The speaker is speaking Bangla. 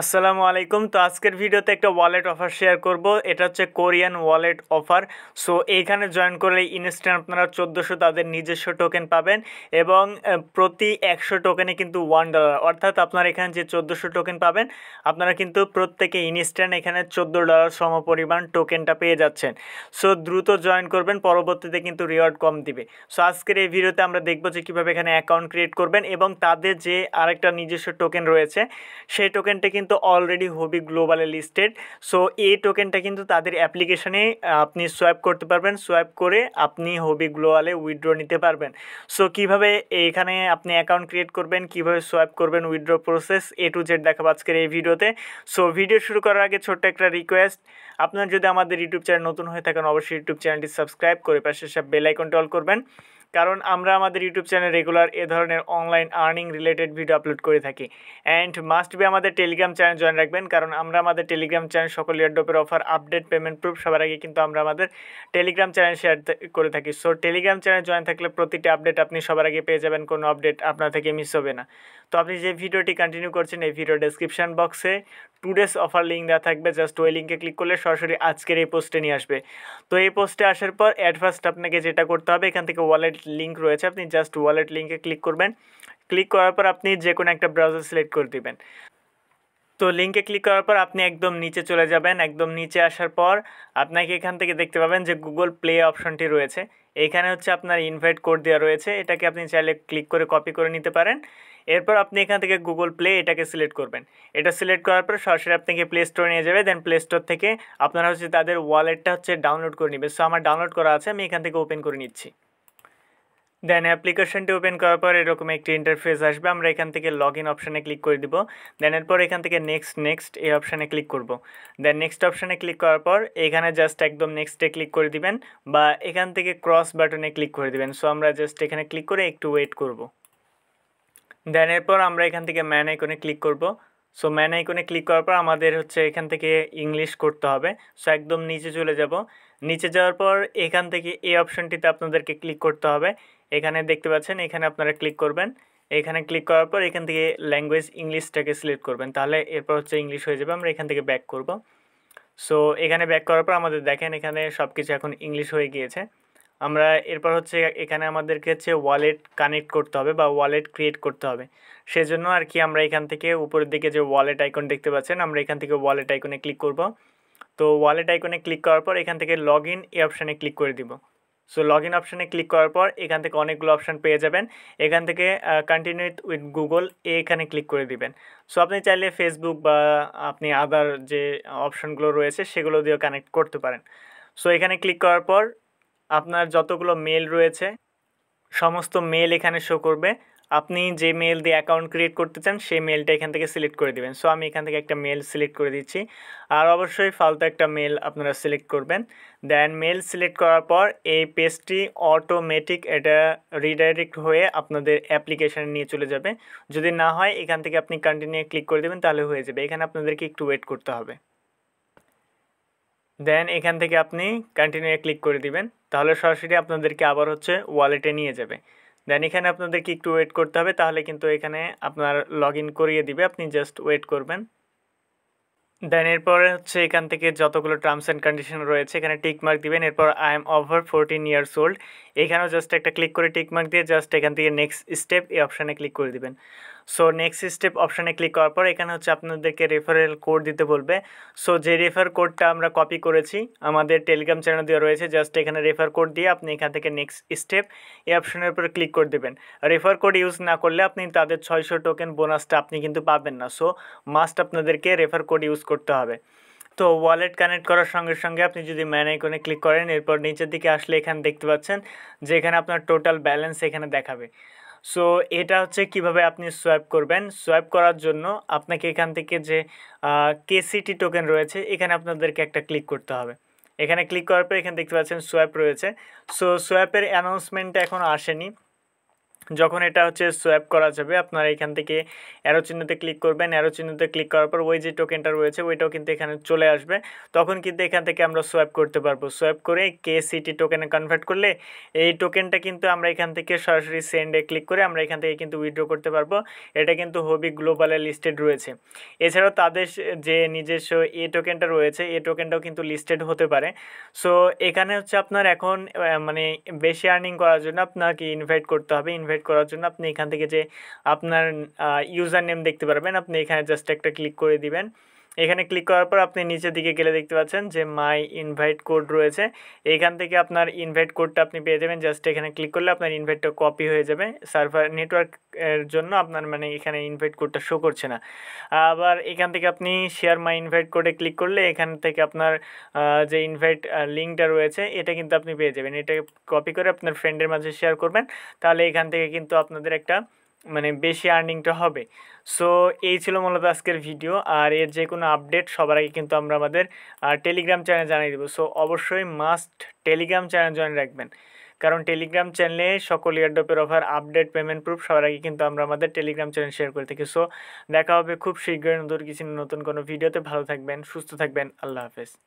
আসসালামু আলাইকুম। তো আজকের ভিডিওতে একটা ওয়ালেট অফার শেয়ার করব। এটা হচ্ছে কোরিয়ান ওয়ালেট অফার। সো এইখানে জয়েন করলে ইনস্ট্যান্ট আপনারা 1400 তাদের নিজস্ব টোকেন পাবেন এবং প্রতি 100 টোকেনে কিন্তু $1, অর্থাৎ আপনারা এখানে যে 1400 টোকেন পাবেন আপনারা কিন্তু প্রত্যেকে ইনস্ট্যান্ট এখানে $14 সমপরিমাণ টোকেনটা পেয়ে যাচ্ছেন। সো দ্রুত জয়েন করবেন, পরবর্তীতে কিন্তু রিওয়ার্ড কম দিবে। সো আজকের এই ভিডিওতে আমরা দেখব যে কীভাবে এখানে অ্যাকাউন্ট ক্রিয়েট করবেন এবং তাদের যে আরেকটা নিজস্ব টোকেন রয়েছে সেই টোকেনটা কিন্তু অলরেডি হবি গ্লোবালে লিস্টেড। সো এই টোকেনটা কিন্তু তাদের অ্যাপ্লিকেশনে আপনি সোয়াইপ করতে পারবেন, সোয়াইপ করে আপনি হবি গ্লোবালে উইথড্র নিতে পারবেন। সো কিভাবে এখানে আপনি অ্যাকাউন্ট ক্রিয়েট করবেন, কিভাবে সোয়াইপ করবেন, withdraw process A to Z দেখাবো আজকের এই ভিডিওতে। সো ভিডিও শুরু করার আগে ছোট্ট একটা রিকোয়েস্ট, আপনারা যদি আমাদের ইউটিউব চ্যানেল নতুন হয়ে থাকেন অবশ্যই ইউটিউব চ্যানেলটি সাবস্ক্রাইব করে পাশে সব বেল আইকনটি অল করবেন, কারণ আমরা আমাদের ইউটিউব চ্যানেলে রেগুলার এ ধরনের online earning related video upload করে থাকি। অ্যান্ড মাস্ট বি আমাদের টেলিগ্রাম চ্যানেল জয়েন রাখবেন, কারণ আমরা আমাদের টেলিগ্রাম চ্যানেল সকল এয়ারড্রপের অফার, আপডেট, পেমেন্ট প্রুফ সবার আগে কিন্তু আমরা আমাদের টেলিগ্রাম চ্যানেল শেয়ার করে থাকি। সো টেলিগ্রাম চ্যানেল জয়েন থাকলে প্রতিটি আপডেট আপনি সবার আগে পেয়ে যাবেন, কোনো আপডেট আপনার থেকে মিস হবে না। তো আপনি যে ভিডিওটি কন্টিনিউ করছেন এই ভিডিও ডেসক্রিপশন বক্সে টুডেস অফার লিঙ্ক দেওয়া থাকবে, জাস্ট ওই লিঙ্কে ক্লিক করলে সরাসরি আজকের এই পোস্টে নিয়ে আসবে। তো এই পোস্টে আসার পর অ্যাট ফার্স্ট আপনাকে যেটা করতে হবে, এখান থেকে ওয়ালেট লিঙ্ক রয়েছে, আপনি জাস্ট ওয়ালেট লিঙ্কে ক্লিক করবেন। ক্লিক করার পর আপনি যে কোনো একটা ব্রাউজার সিলেক্ট করে দেবেন। তো লিঙ্কে ক্লিক করার পর আপনি একদম নিচে চলে যাবেন। একদম নিচে আসার পর আপনাকে এখান থেকে দেখতে পাবেন যে গুগল প্লে অপশনটি রয়েছে। এখানে হচ্ছে আপনার ইনভাইট কোড দেওয়া রয়েছে, এটাকে আপনি চাইলে ক্লিক করে কপি করে নিতে পারেন। এরপর আপনি এখান থেকে গুগল প্লে এটাকে সিলেক্ট করবেন। এটা সিলেক্ট করার পর সরাসরি আপনাকে প্লে স্টোরে নিয়ে যাবে। দেন প্লে স্টোর থেকে আপনারা হচ্ছে তাদের ওয়ালেটটা হচ্ছে ডাউনলোড করে নেবে। সো আমার ডাউনলোড করা আছে, আমি এখান থেকে ওপেন করে নিচ্ছি। দেন অ্যাপ্লিকেশনটি ওপেন করার পর এরকম একটি ইন্টারফেস আসবে। আমরা এখান থেকে লগ ইন অপশানে ক্লিক করে দিব। দেন এরপর এখান থেকে নেক্সট এই অপশানে ক্লিক করব। দেন নেক্সট অপশানে ক্লিক করার পর এখানে জাস্ট একদম নেক্সটে ক্লিক করে দিবেন, বা এখান থেকে ক্রস বাটনে ক্লিক করে দিবেন। সো আমরা জাস্ট এখানে ক্লিক করে একটু ওয়েট করব। দেন এরপর আমরা এখান থেকে ম্যান আইকনে ক্লিক করব। সো ম্যান আইকনে ক্লিক করার পর আমাদের হচ্ছে এখান থেকে ইংলিশ করতে হবে। সো একদম নিচে চলে যাব। নিচে যাওয়ার পর এখান থেকে এই অপশানটিতে আপনাদেরকে ক্লিক করতে হবে। এখানে দেখতে পাচ্ছেন, এখানে আপনারা ক্লিক করবেন। এখানে ক্লিক করার পর এখান থেকে ল্যাঙ্গুয়েজ ইংলিশটাকে সিলেক্ট করবেন, তাহলে এরপর হচ্ছে ইংলিশ হয়ে যাবে। আমরা এখান থেকে ব্যাক করব। সো এখানে ব্যাক করার পর আমাদের দেখেন এখানে সব কিছু এখন ইংলিশ হয়ে গিয়েছে। আমরা এরপর হচ্ছে এখানে আমাদেরকে হচ্ছে ওয়ালেট কানেক্ট করতে হবে বা ওয়ালেট ক্রিয়েট করতে হবে। সেজন্য আর কি আমরা এখান থেকে উপরের দিকে যে ওয়ালেট আইকন দেখতে পাচ্ছেন, আমরা এখান থেকে ওয়ালেট আইকনে ক্লিক করব। তো ওয়ালেট আইকনে ক্লিক করার পর এখান থেকে লগ ইন এই অপশানে ক্লিক করে দিব। সো লগ ইন অপশানে ক্লিক করার পর এখান থেকে অনেকগুলো অপশান পেয়ে যাবেন। এখান থেকে কন্টিনিউ উইথ গুগল এখানে ক্লিক করে দিবেন। সো আপনি চাইলে ফেসবুক বা আপনি আদার যে অপশানগুলো রয়েছে সেগুলো দিয়েও কানেক্ট করতে পারেন। সো এখানে ক্লিক করার পর আপনার যতগুলো মেল রয়েছে সমস্ত মেল এখানে শো করবে। আপনি যে মেল দিয়ে অ্যাকাউন্ট ক্রিয়েট করতে চান সেই মেলটা এখান থেকে সিলেক্ট করে দিবেন। সো আমি এখান থেকে একটা মেল সিলেক্ট করে দিচ্ছি, আর অবশ্যই ফালতু একটা মেল আপনারা সিলেক্ট করবেন। দেন মেল সিলেক্ট করার পর এই পেজটি অটোমেটিক এটা রিডাইরেক্ট হয়ে আপনাদের অ্যাপ্লিকেশানে নিয়ে চলে যাবে। যদি না হয় এখান থেকে আপনি কন্টিনিউ ক্লিক করে দেবেন, তাহলে হয়ে যাবে। এখানে আপনাদেরকে একটু ওয়েট করতে হবে। দেন এখান থেকে আপনি কন্টিনিউ ক্লিক করে দিবেন, তাহলে সরাসরি আপনাদেরকে আবার হচ্ছে ওয়ালেটে নিয়ে যাবে। দেন এখানে আপনাদেরকে একটু ওয়েট করতে হবে, তাহলে কিন্তু এখানে আপনার লগ ইন করিয়ে দিবে। আপনি জাস্ট ওয়েট করবেন। দেন এরপরে হচ্ছে এখান থেকে যতগুলো টার্মস অ্যান্ড কন্ডিশন রয়েছে এখানে টিক মার্ক দিবেন। এরপর I am over 14 years old, এখানেও জাস্ট একটা ক্লিক করে টিক মার্ক দিয়ে জাস্ট এখান থেকে নেক্সট স্টেপ এই অপশানে ক্লিক করে দিবেন। সো নেক্সট স্টেপ অপশানে ক্লিক করার পর এখানে হচ্ছে আপনাদেরকে রেফারেল কোড দিতে বলবে। সো যে রেফার কোডটা আমরা কপি করেছি আমাদের টেলিগ্রাম চ্যানেল দেওয়া রয়েছে, জাস্ট এখানে রেফার কোড দিয়ে আপনি এখান থেকে নেক্সট স্টেপ এই অপশানের উপরে ক্লিক করে দেবেন। রেফার কোড ইউজ না করলে আপনি তাদের 600 টোকেন বোনাসটা আপনি কিন্তু পাবেন না। সো মাস্ট আপনাদেরকে রেফার কোড ইউজ করতে হবে। তো ওয়ালেট কানেক্ট করার সঙ্গে সঙ্গে আপনি যদি ম্যান আইকনে ক্লিক করেন, এরপর নিচের দিকে আসলে এখানে দেখতে পাচ্ছেন যে এখানে আপনার টোটাল ব্যালেন্স এখানে দেখাবে। সো এটা হচ্ছে কিভাবে আপনি সোয়াইপ করবেন। সোয়াইপ করার জন্য আপনাকে এখান থেকে যে কেসিটি টোকেন রয়েছে এখানে আপনাদেরকে একটা ক্লিক করতে হবে। এখানে ক্লিক করার পর এখানে দেখতে পাচ্ছেন সোয়াইপ রয়েছে। সো সোয়াইপের অ্যানাউন্সমেন্টটা এখনও আসেনি। যখন এটা হচ্ছে সোয়াপ করা যাবে আপনারা এখান থেকে অ্যারো চিহ্নতে ক্লিক করবেন। অ্যারো চিহ্নতে ক্লিক করার পর ওই যে টোকেনটা রয়েছে ওইটাও কিন্তু এখানে চলে আসবে। তখন কিন্তু এখান থেকে আমরা সোয়াপ করতে পারবো। সোয়াপ করে KCT টোকেনে কনভার্ট করলে এই টোকেনটা কিন্তু আমরা এখান থেকে সরাসরি সেন্ডে ক্লিক করে আমরা এখান থেকে কিন্তু উইথড্র করতে পারবো। এটা কিন্তু হবি গ্লোবালে লিস্টেড রয়েছে। এছাড়াও তাদের যে নিজস্ব এই টোকেনটা রয়েছে এই টোকেনটাও কিন্তু লিস্টেড হতে পারে। সো এখানে হচ্ছে আপনার এখন মানে বেশি আর্নিং করার জন্য আপনাকে ইনভাইট করতে হবে। ইনভাইট করার জন্য আপনি এখান থেকে যে আপনার ইউজার নেম দেখতে পারবেন, আপনি এখানে জাস্ট একটা ক্লিক করে দিবেন। এখানে ক্লিক করার পর আপনি নিচের দিকে গেলে দেখতে পাচ্ছেন যে মাই ইনভাইট কোড রয়েছে। এখান থেকে আপনার ইনভাইট কোডটা আপনি পেয়ে যাবেন। জাস্ট এখানে ক্লিক করলে আপনার ইনভাইটটা কপি হয়ে যাবে। সার্ভার নেটওয়ার্ক এর জন্য আপনার মানে এখানে ইনভাইট কোডটা শো করছে না। আবার এখান থেকে আপনি শেয়ার মাই ইনভাইট কোডে ক্লিক করলে এখান থেকে আপনার যে ইনভাইট লিঙ্কটা রয়েছে এটা কিন্তু আপনি পেয়ে যাবেন। এটা কপি করে আপনার ফ্রেন্ডের মাঝে শেয়ার করবেন, তাহলে এখান থেকে কিন্তু আপনাদের একটা মানে বেশি আর্নিংটা হবে। সো এই ছিল মূলত আজকের ভিডিও। আর এর যে কোনো আপডেট সবার আগে কিন্তু আমরা আমাদের টেলিগ্রাম চ্যানেলে জানিয়ে দেবো। সো অবশ্যই মাস্ট টেলিগ্রাম চ্যানেল জয়েন রাখবেন, কারণ টেলিগ্রাম চ্যানেলে সকল এয়ারড্রপের অফার আপডেট পেমেন্ট প্রুফ সবার আগে কিন্তু আমরা আমাদের টেলিগ্রাম চ্যানেল শেয়ার করে থাকি। সো দেখা হবে খুব শীঘ্রই নতুন কোনো ভিডিওতে। ভালো থাকবেন, সুস্থ থাকবেন, আল্লাহ হাফেজ।